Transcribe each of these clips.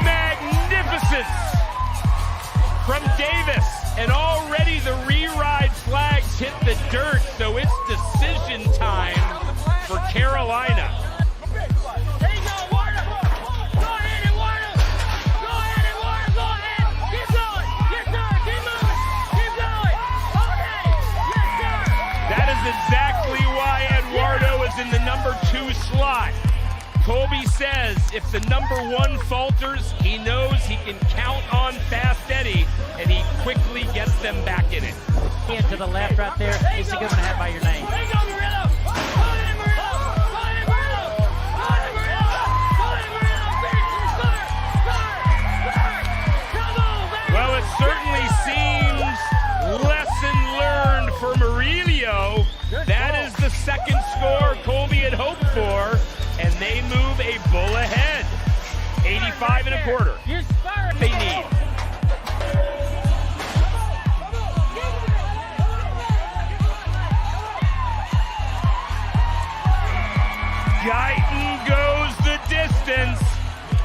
Magnificent from Davis, and already the re-ride flags hit the dirt, so it's decision time for Carolina. Exactly why Eduardo is in the number 2 slot. Colby says if the number 1 falters, he knows he can count on Fast Eddie, and he quickly gets them back in it. To the left right there, it's a good one to have by your name. Well, it certainly seems lesson learned for Murillo. That is the second score Colby had hoped for, and they move a bull ahead. 85 1/4. They need. Guyton goes the distance,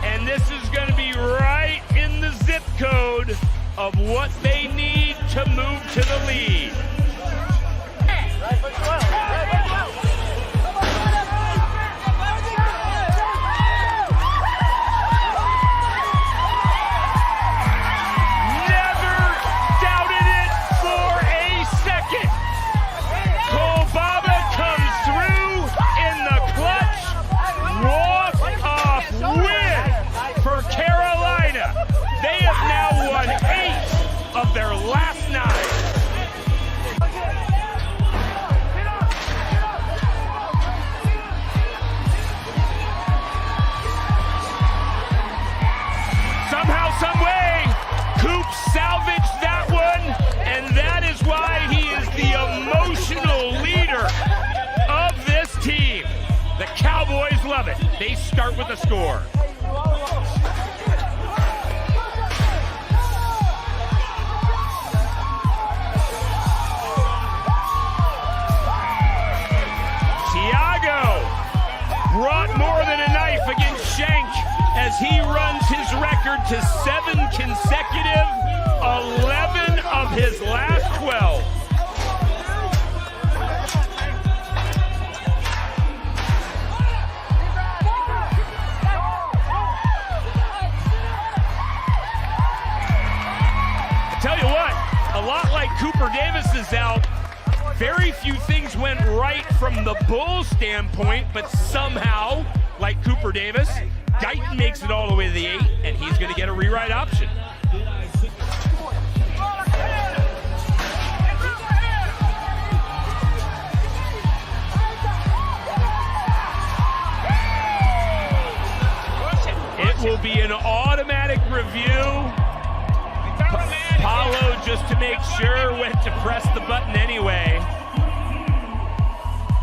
and this is going to be right in the zip code of what they need to move to the lead. Their last 9. Somehow, some way, Coop salvaged that one, and that is why he is the emotional leader of this team. The Cowboys love it. They start with a score. Brought more than a knife against Shank as he runs his record to 7 consecutive, 11 of his last 12. I tell you what, a lot like Cooper Davis is out, very few things went right from the Bulls standpoint, but somehow, like Cooper Davis, Guyton makes it all the way to the 8, and he's going to get a rewrite option. It will be an automatic review. Paulo, just to make sure, went to press the button anyway.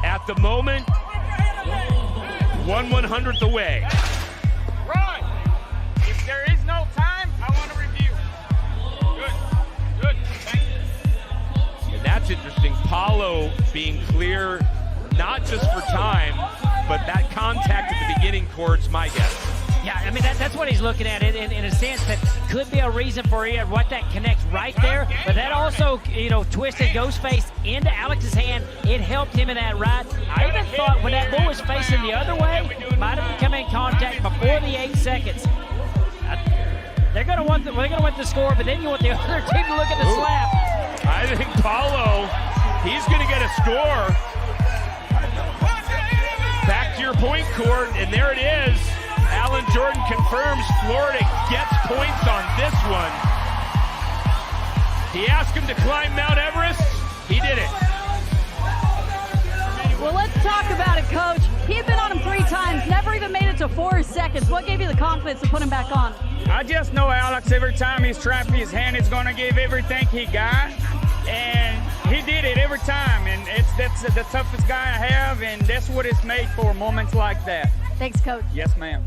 At the moment, 1/100th away. Ron, if there is no time, I want to review. Good, thank you. And that's interesting. Paulo being clear, not just for time, but that contact at the beginning towards my guess. Yeah, I mean, that's what he's looking at in a sense that could be a reason for what that connects right there. But that also, twisted Ghostface into Alex's hand. It helped him in that right. I even thought when that bull was facing the other way, might have come in contact before the 8 seconds. They're going to want the score, but then you want the other team to look at the slap. I think Paulo, he's going to get a score. Back to your point court, and there it is. Alan Jordan confirms Florida gets points on this one. He asked him to climb Mount Everest. He did it. Well, let's talk about it, Coach. He had been on him 3 times, never even made it to 4 seconds. What gave you the confidence to put him back on? I just know Alex, every time he's trapped his hand, he's going to give everything he got. And he did it every time. And that's the toughest guy I have, and that's what it's made for, moments like that. Thanks, Coach. Yes, ma'am.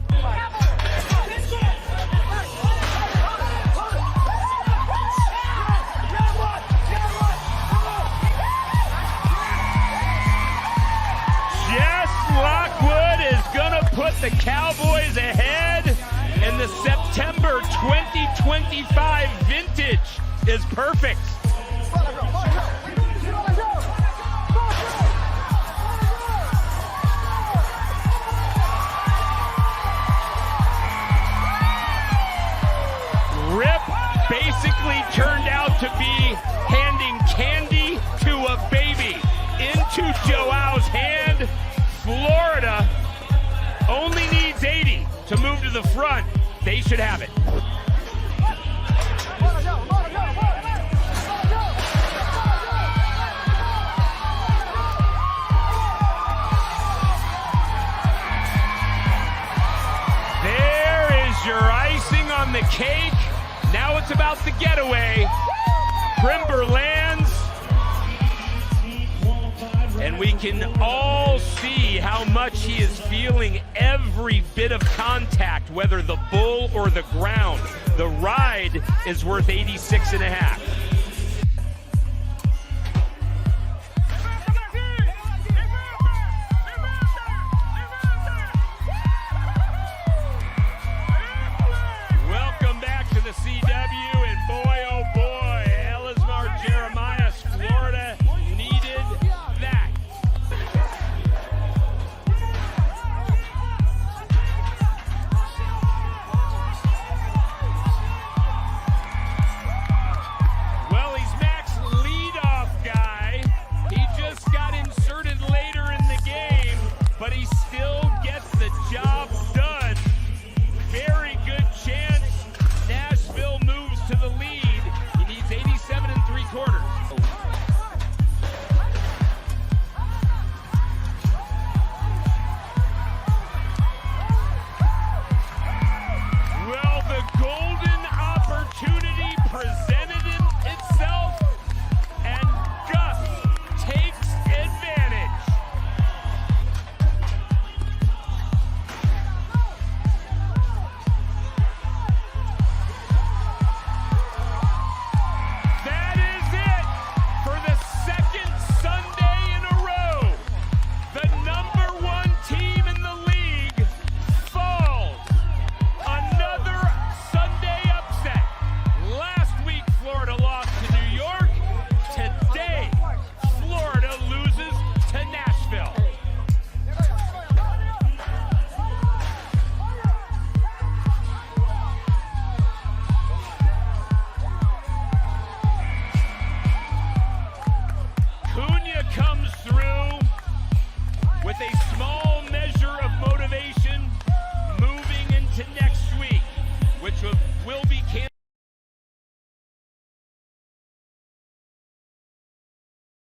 2025 vintage is perfect. Rip basically turned out to be handing candy to a baby into Joao's hand. Florida only needs 80 to move to the front. They should have it. There is your icing on the cake. Now it's about the getaway. Crimber lands. And we can all see how much he is feeling every bit of contact, whether the bull or the ground. The ride is worth 86.5. Welcome back to the CJ.